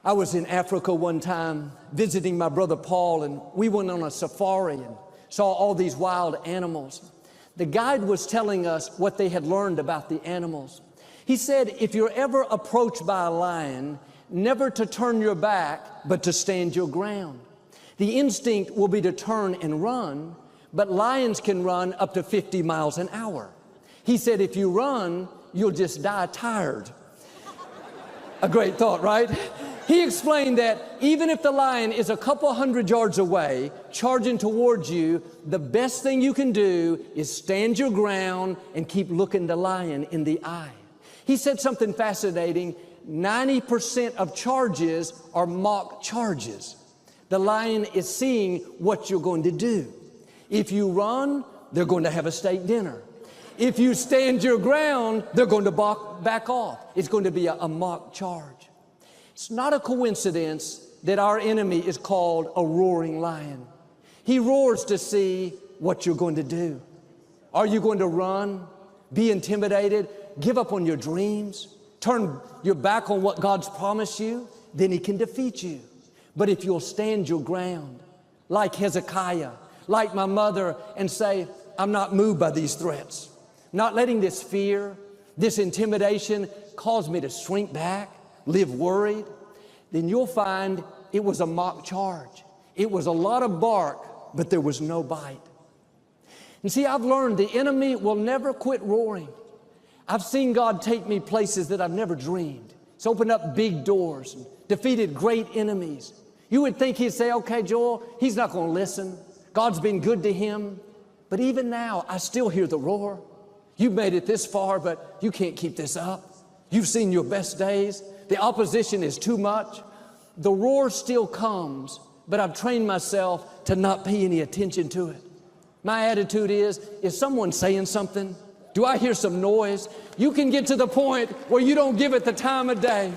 I was in Africa one time visiting my brother Paul, and we went on a safari and saw all these wild animals. The guide was telling us what they had learned about the animals. He said, if you're ever approached by a lion, never to turn your back, but to stand your ground. The instinct will be to turn and run, but lions can run up to 50 miles an hour. He said, if you run, you'll just die tired. A great thought, right? He explained that even if the lion is a couple hundred yards away, charging towards you, the best thing you can do is stand your ground and keep looking the lion in the eye. He said something fascinating. 90% of charges are mock charges. The lion is seeing what you're going to do. If you run, they're going to have a steak dinner. If you stand your ground, they're going to back off. It's going to be a mock charge. It's not a coincidence that our enemy is called a roaring lion. He roars to see what you're going to do. Are you going to run, be intimidated, give up on your dreams, turn your back on what God's promised you? Then he can defeat you. But if you'll stand your ground, like Hezekiah, like my mother, and say, I'm not moved by these threats, not letting this fear, this intimidation cause me to shrink back, live worried, then you'll find it was a mock charge. It was a lot of bark, but there was no bite. And see, I've learned the enemy will never quit roaring. I've seen God take me places that I've never dreamed. He's opened up big doors and defeated great enemies. You would think he'd say, okay, Joel, he's not going to listen. God's been good to him. But even now, I still hear the roar. You've made it this far, but you can't keep this up. You've seen your best days. The opposition is too much. The roar still comes, but I've trained myself to not pay any attention to it. My attitude is someone saying something? Do I hear some noise? You can get to the point where you don't give it the time of day.